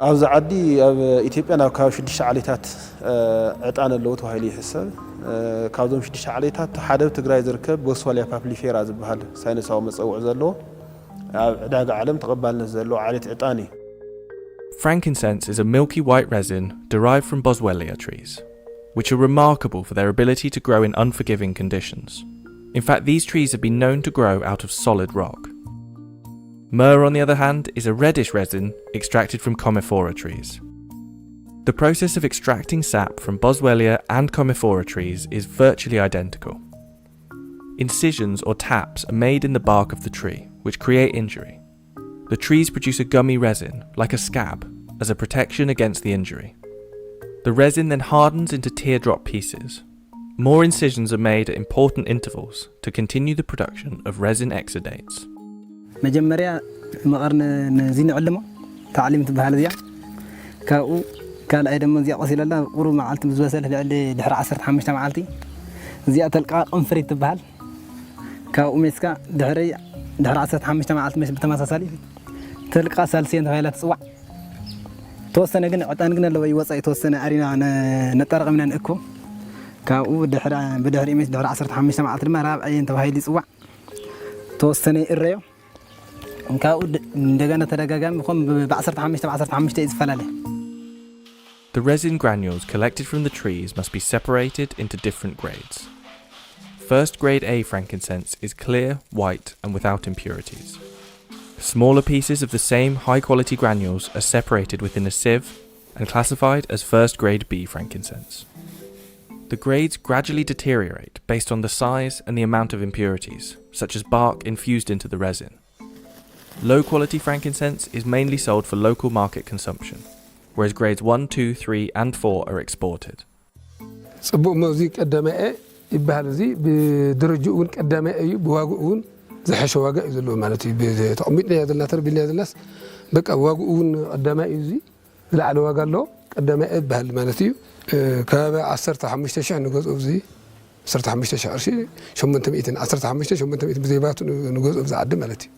أبز عدي إثيوبيا أنا كاو شديش عليتات عطان اللوت وهاي حساب كاوزم شديش عليتات حدا تجري زركب بوسواليا بابليفيرا زبهال ساينس أو مصوع زلو عداق عالم تقبل نزلو عليت عطاني. Frankincense is a milky white resin derived from Boswellia trees, which are remarkable for their ability to grow in unforgiving conditions. In fact, these trees have been known to grow out of solid rock. Myrrh, on the other hand, is a reddish resin extracted from commiphora trees. The process of extracting sap from Boswellia and commiphora trees is virtually identical. Incisions or taps are made in the bark of the tree, which create injury. The trees produce a gummy resin, like a scab, as a protection against the injury. The resin then hardens into teardrop pieces. More incisions are made at important intervals to continue the production of resin exudates. مجمريا مقرن زين علمه تعليم تبهال زيا كاو قال ايدم زيا قصيل الله قرو معلت مزوسل لعلي دحر 15 معلتي زيا تلقى قنفري تبهال كاو مسكا دحر 15 معلت مش بتماساسالي تلقى سالسين تهايلا تصوع توسنا ግን عطان ግን لو يوصا يتوسنا ارينا نطرق من نكو كاو دحر بدحر مش دحر 15 معلت ما راب عين تهايلي صوع توسنا الريو كاو እንደገና ተደጋጋሚ ሆም በ15 ይዝፈላል. The resin granules collected from the trees must be separated into different grades. First grade A frankincense is clear, white and without impurities. Smaller pieces of the same high quality granules are separated within a sieve and classified as first grade B frankincense. The grades gradually deteriorate based on the size and the amount of impurities, such as bark infused into the resin. Low quality frankincense is mainly sold for local market consumption, whereas grades 1, 2, 3 and 4 are exported. صبو موزيك قدامه يبهال زي بدرجون قدامه بواقعون زحش واقع يزلو مالتي بتقميتنا يدلنا تربينا يدلناس بقى واقعون قدامه زي على واقع له قدامه بهال مالتي كابا 15 نغوز زي 15 شي 800 بزيبات نغوز زعد مالتي.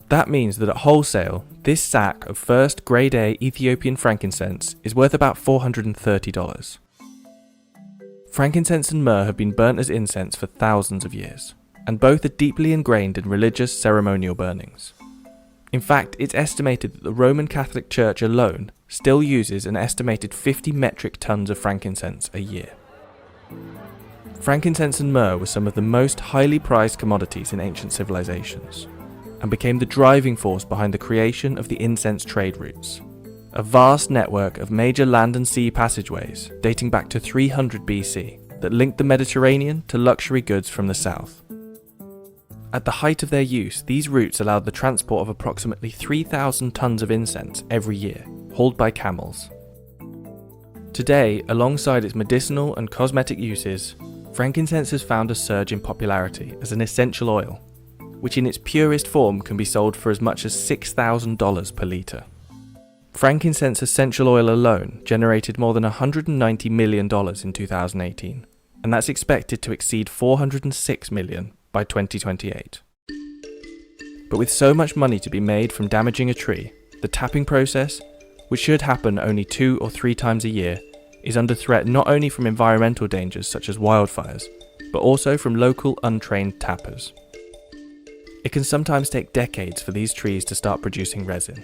That means that at wholesale, this sack of first grade A Ethiopian frankincense is worth about $430. Frankincense and myrrh have been burnt as incense for thousands of years, and both are deeply ingrained in religious ceremonial burnings. In fact, it's estimated that the Roman Catholic Church alone still uses an estimated 50 metric tons of frankincense a year. Frankincense and myrrh were some of the most highly prized commodities in ancient civilizations, and became the driving force behind the creation of the incense trade routes, a vast network of major land and sea passageways dating back to 300 BC that linked the Mediterranean to luxury goods from the south. At the height of their use, these routes allowed the transport of approximately 3,000 tons of incense every year, hauled by camels. Today, alongside its medicinal and cosmetic uses, frankincense has found a surge in popularity as an essential oil, which in its purest form can be sold for as much as $6,000 per litre. Frankincense essential oil alone generated more than $190 million in 2018, and that's expected to exceed $406 million by 2028. But with so much money to be made from damaging a tree, the tapping process, which should happen only 2 or 3 times a year, is under threat not only from environmental dangers such as wildfires, but also from local untrained tappers. It can sometimes take decades for these trees to start producing resin,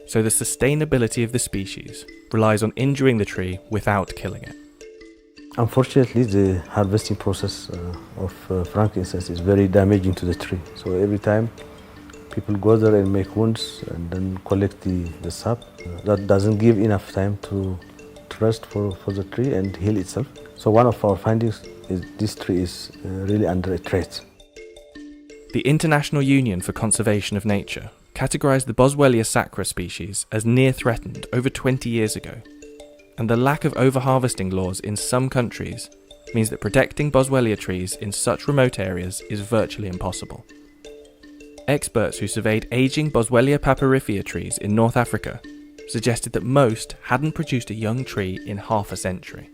so the sustainability of the species relies on injuring the tree without killing it. Unfortunately, the harvesting process of frankincense is very damaging to the tree. So every time people go there and make wounds and then collect the sap, that doesn't give enough time to rest for the tree and heal itself. So one of our findings is this tree is really under a threat. The International Union for Conservation of Nature categorized the Boswellia sacra species as near threatened over 20 years ago, and the lack of overharvesting laws in some countries means that protecting Boswellia trees in such remote areas is virtually impossible. Experts who surveyed aging Boswellia papyrifera trees in North Africa suggested that most hadn't produced a young tree in half a century.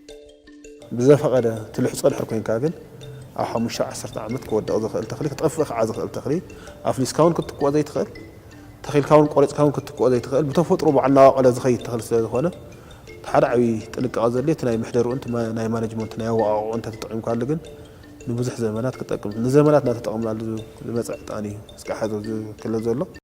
أو 15 عمت كود أو دخل تخلي تقفخ عازق تخلي أفليس كون كنت قوة زي تخل تخيلكاون قريصكاون كتقو زي تخيل بتفطروا بعنا واقله زخيت تخيل ስለሆነ ሓደ ዓቢ ጥንቃቄ ዘድልየት ናይ ምሕደሩ እንት ናይ ማኔጅመንት ናይ ዋው እንት ተጠቅም ካለ ግን ንብዙሕ ዘመናት ክጠቅም ንዘመናት ናተጠቅምናሉ ዝመጽ ዕጣን እዩ እስከ ሓዘ ክለ ዘሎ